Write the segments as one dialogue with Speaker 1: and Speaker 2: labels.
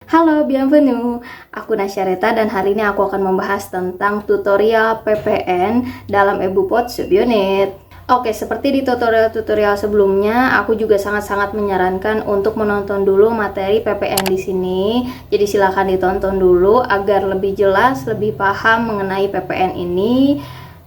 Speaker 1: Halo, bienvenue. Aku Nasyareta dan hari ini aku akan membahas tentang tutorial PPN dalam EduPod subunit. Oke, seperti di tutorial-tutorial sebelumnya, aku juga sangat-sangat menyarankan untuk menonton dulu materi PPN di sini. Jadi silakan ditonton dulu agar lebih jelas, lebih paham mengenai PPN ini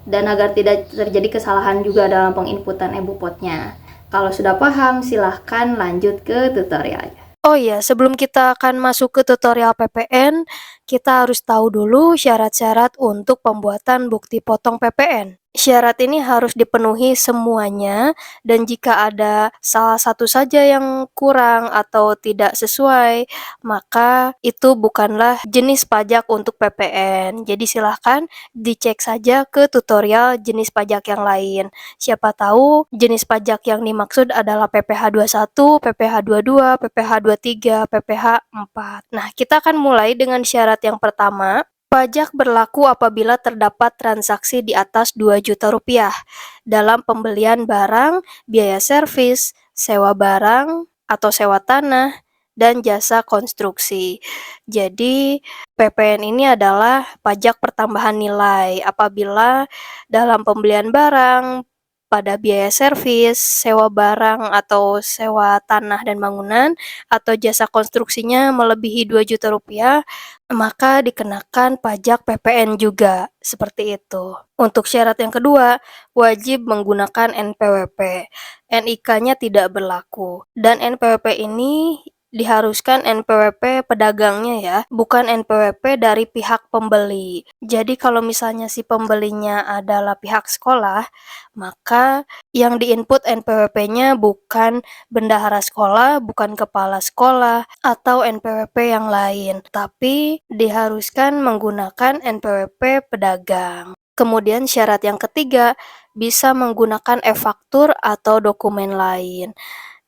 Speaker 1: dan agar tidak terjadi kesalahan juga dalam penginputan EduPodnya. Kalau sudah paham, silahkan lanjut ke tutorialnya.
Speaker 2: Oh iya, sebelum kita akan masuk ke tutorial PPN, kita harus tahu dulu syarat-syarat untuk pembuatan bukti potong PPN. Syarat ini harus dipenuhi semuanya, dan jika ada salah satu saja yang kurang atau tidak sesuai, maka itu bukanlah jenis pajak untuk PPN. Jadi silahkan dicek saja ke tutorial jenis pajak yang lain. Siapa tahu jenis pajak yang dimaksud adalah PPh 21, PPh 22, PPh 23, PPh 4. Nah, kita akan mulai dengan syarat yang pertama. Pajak berlaku apabila terdapat transaksi di atas 2 juta rupiah dalam pembelian barang, biaya servis, sewa barang atau sewa tanah, dan jasa konstruksi. Jadi, PPN ini adalah pajak pertambahan nilai apabila dalam pembelian barang, pada biaya servis, sewa barang atau sewa tanah dan bangunan, atau jasa konstruksinya melebihi 2 juta rupiah, maka dikenakan pajak PPN juga, seperti itu. Untuk syarat yang kedua, wajib menggunakan NPWP. NIK-nya tidak berlaku. Dan NPWP ini diharuskan NPWP pedagangnya ya, bukan NPWP dari pihak pembeli. Jadi kalau misalnya si pembelinya adalah pihak sekolah, maka yang diinput NPWP-nya bukan bendahara sekolah, bukan kepala sekolah, atau NPWP yang lain, tapi diharuskan menggunakan NPWP pedagang. Kemudian syarat yang ketiga, bisa menggunakan e-faktur atau dokumen lain.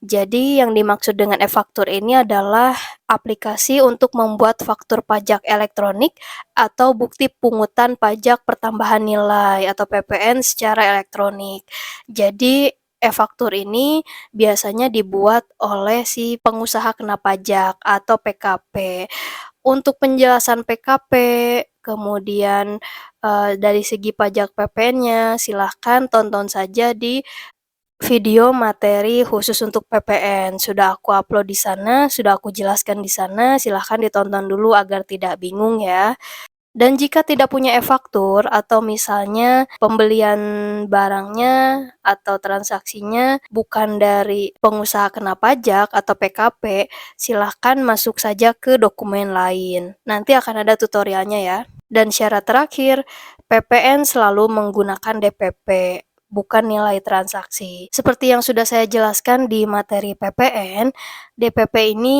Speaker 2: Jadi yang dimaksud dengan e-faktur ini adalah aplikasi untuk membuat faktur pajak elektronik atau bukti pungutan pajak pertambahan nilai atau PPN secara elektronik. Jadi e-faktur ini biasanya dibuat oleh si pengusaha kena pajak atau PKP. Untuk penjelasan PKP, kemudian dari segi pajak PPN-nya, silahkan tonton saja di video materi khusus untuk PPN. Sudah aku upload di sana, sudah aku jelaskan di sana, silahkan ditonton dulu agar tidak bingung ya. Dan jika tidak punya e-faktur atau misalnya pembelian barangnya atau transaksinya bukan dari pengusaha kena pajak atau PKP, silahkan masuk saja ke dokumen lain. Nanti akan ada tutorialnya ya. Dan syarat terakhir, PPN selalu menggunakan DPP, bukan nilai transaksi. Seperti yang sudah saya jelaskan di materi PPN, DPP ini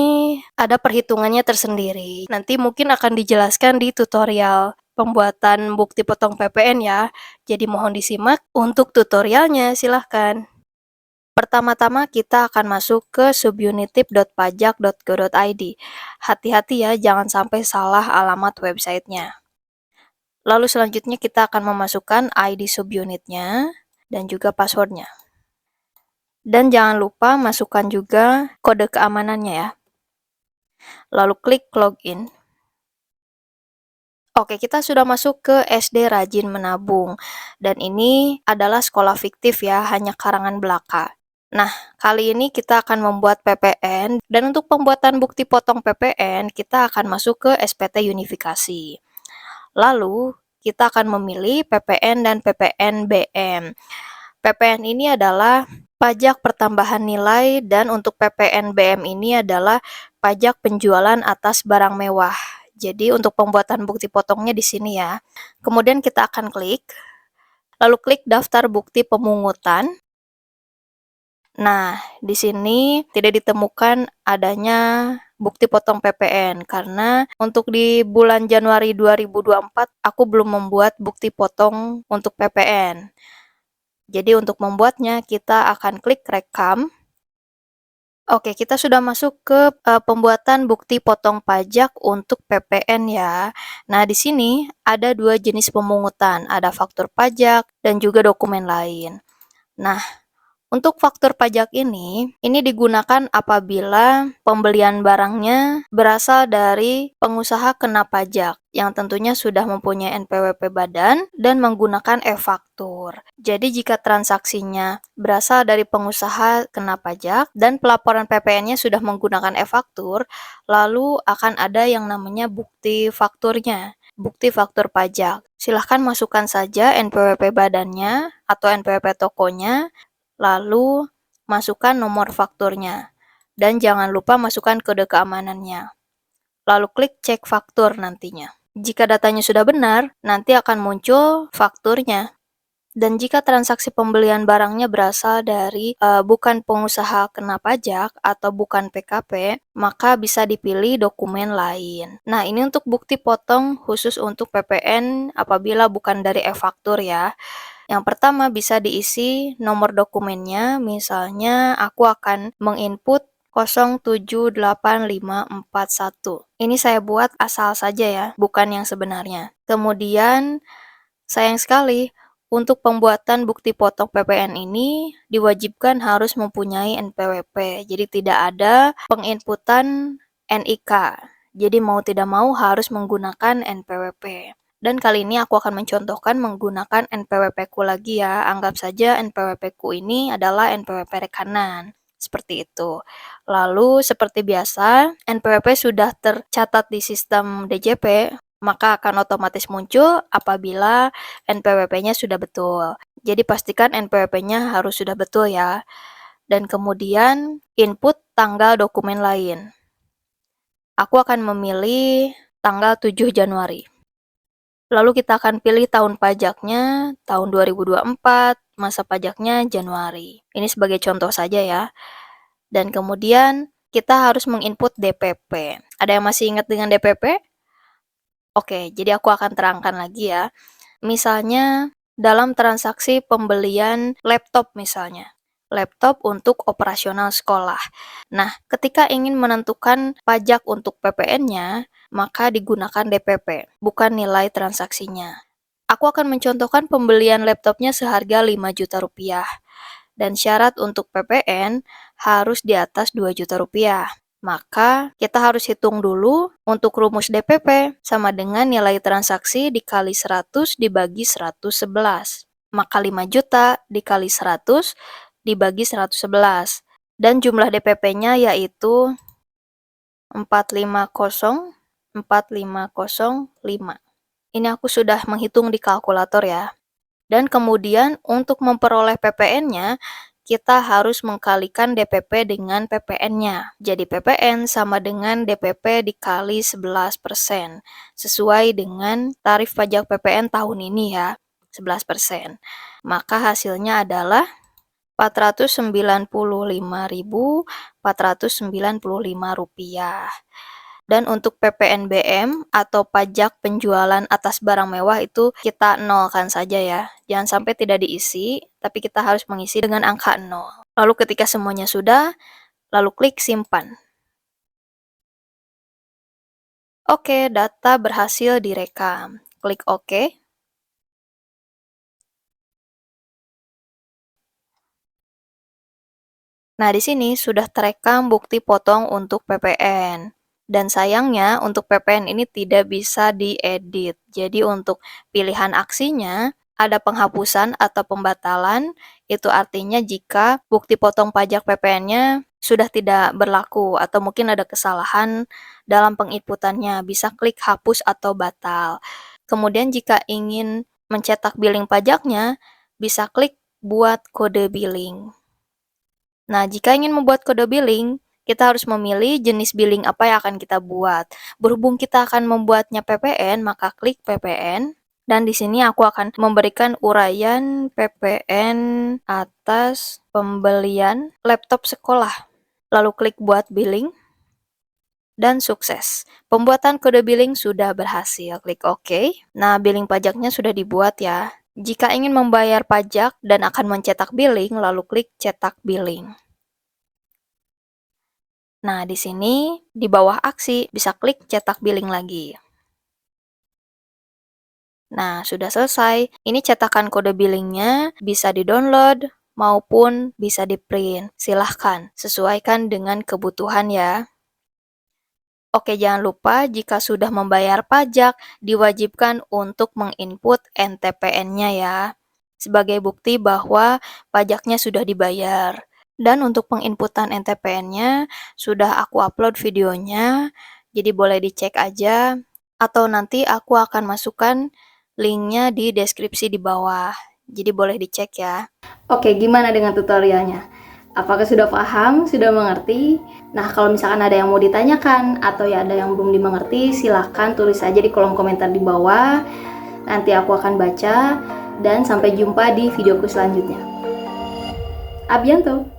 Speaker 2: ada perhitungannya tersendiri. Nanti mungkin akan dijelaskan di tutorial pembuatan bukti potong PPN ya. Jadi mohon disimak untuk tutorialnya, silahkan. Pertama-tama kita akan masuk ke subunitip.pajak.go.id. Hati-hati ya, jangan sampai salah alamat websitenya. Lalu selanjutnya kita akan memasukkan ID subunitnya dan juga passwordnya. Dan jangan lupa masukkan juga kode keamanannya ya. Lalu klik login. Oke, kita sudah masuk ke SD Rajin Menabung. Dan ini adalah sekolah fiktif ya, hanya karangan belaka. Nah, kali ini kita akan membuat PPN, dan untuk pembuatan bukti potong PPN, kita akan masuk ke SPT Unifikasi. Lalu, kita akan memilih PPN dan PPN BM. PPN ini adalah pajak pertambahan nilai, dan untuk PPN BM ini adalah pajak penjualan atas barang mewah. Jadi untuk pembuatan bukti potongnya di sini ya. Kemudian kita akan klik, lalu klik daftar bukti pemungutan. Nah, di sini tidak ditemukan adanya bukti potong PPN karena untuk di bulan Januari 2024 aku belum membuat bukti potong untuk PPN. Jadi untuk membuatnya kita akan klik rekam. Oke, kita sudah masuk ke pembuatan bukti potong pajak untuk PPN ya. Nah, di sini ada dua jenis pemungutan, ada faktur pajak dan juga dokumen lain. Nah, Untuk faktur pajak ini digunakan apabila pembelian barangnya berasal dari pengusaha kena pajak yang tentunya sudah mempunyai NPWP badan dan menggunakan e-faktur. Jadi jika transaksinya berasal dari pengusaha kena pajak dan pelaporan PPN-nya sudah menggunakan e-faktur, lalu akan ada yang namanya bukti fakturnya. Bukti faktur pajak. Silahkan masukkan saja NPWP badannya atau NPWP tokonya, lalu masukkan nomor fakturnya. Dan jangan lupa masukkan kode keamanannya. Lalu klik cek faktur nantinya. Jika datanya sudah benar, nanti akan muncul fakturnya. Dan jika transaksi pembelian barangnya berasal dari bukan pengusaha kena pajak atau bukan PKP, maka bisa dipilih dokumen lain. Nah, ini untuk bukti potong khusus untuk PPN apabila bukan dari e-faktur ya. Yang pertama bisa diisi nomor dokumennya, misalnya aku akan menginput 078541. Ini saya buat asal saja ya, bukan yang sebenarnya. Kemudian, sayang sekali, untuk pembuatan bukti potong PPN ini diwajibkan harus mempunyai NPWP. Jadi tidak ada penginputan NIK. Jadi mau tidak mau harus menggunakan NPWP. Dan kali ini aku akan mencontohkan menggunakan NPWP-ku lagi ya. Anggap saja NPWP-ku ini adalah NPWP rekanan. Seperti itu. Lalu seperti biasa, NPWP sudah tercatat di sistem DJP, maka akan otomatis muncul apabila NPWP-nya sudah betul. Jadi pastikan NPWP-nya harus sudah betul ya. Dan kemudian input tanggal dokumen lain. Aku akan memilih tanggal 7 Januari. Lalu kita akan pilih tahun pajaknya, tahun 2024, masa pajaknya Januari. Ini sebagai contoh saja ya. Dan kemudian kita harus menginput DPP. Ada yang masih ingat dengan DPP? Oke, jadi aku akan terangkan lagi ya. Misalnya dalam transaksi pembelian laptop misalnya. Laptop untuk operasional sekolah. Nah, ketika ingin menentukan pajak untuk PPN-nya, maka digunakan DPP, bukan nilai transaksinya. Aku akan mencontohkan pembelian laptopnya seharga 5 juta rupiah. Dan syarat untuk PPN harus di atas 2 juta rupiah. Maka kita harus hitung dulu untuk rumus DPP sama dengan nilai transaksi dikali 100 dibagi 111. Maka 5 juta dikali 100 dibagi 111. Dan jumlah DPP-nya yaitu 450,4505. Ini aku sudah menghitung di kalkulator ya. Dan kemudian untuk memperoleh PPN-nya, kita harus mengkalikan DPP dengan PPN-nya. Jadi PPN sama dengan DPP dikali 11%, sesuai dengan tarif pajak PPN tahun ini ya, 11%. Maka hasilnya adalah Rp495.495. Dan untuk PPNBM atau pajak penjualan atas barang mewah itu kita nolkan saja ya. Jangan sampai tidak diisi, tapi kita harus mengisi dengan angka 0. Lalu ketika semuanya sudah, lalu klik simpan. Oke, data berhasil direkam. Klik OK. Nah, di sini sudah terekam bukti potong untuk PPN. Dan sayangnya untuk PPN ini tidak bisa diedit. Jadi untuk pilihan aksinya ada penghapusan atau pembatalan. Itu artinya jika bukti potong pajak PPN-nya sudah tidak berlaku atau mungkin ada kesalahan dalam penginputannya, bisa klik hapus atau batal. Kemudian jika ingin mencetak billing pajaknya, bisa klik buat kode billing. Nah, jika ingin membuat kode billing, kita harus memilih jenis billing apa yang akan kita buat. Berhubung kita akan membuatnya PPN, maka klik PPN. Dan di sini aku akan memberikan uraian PPN atas pembelian laptop sekolah. Lalu klik buat billing. Dan sukses. Pembuatan kode billing sudah berhasil. Klik OK. Nah, billing pajaknya sudah dibuat ya. Jika ingin membayar pajak dan akan mencetak billing, lalu klik cetak billing. Nah, di sini di bawah aksi bisa klik cetak billing lagi. Nah, sudah selesai. Ini cetakan kode billingnya bisa di-download, maupun bisa di-print. Silahkan, sesuaikan dengan kebutuhan ya. Oke, jangan lupa jika sudah membayar pajak, diwajibkan untuk menginput NTPN-nya ya, sebagai bukti bahwa pajaknya sudah dibayar. Dan untuk penginputan NTPN-nya, sudah aku upload videonya, jadi boleh dicek aja, atau nanti aku akan masukkan linknya di deskripsi di bawah. Jadi boleh dicek ya.
Speaker 1: Oke, gimana dengan tutorialnya? Apakah sudah paham, sudah mengerti? Nah, kalau misalkan ada yang mau ditanyakan atau ya ada yang belum dimengerti, silahkan tulis saja di kolom komentar di bawah. Nanti aku akan baca dan sampai jumpa di videoku selanjutnya. A bientôt!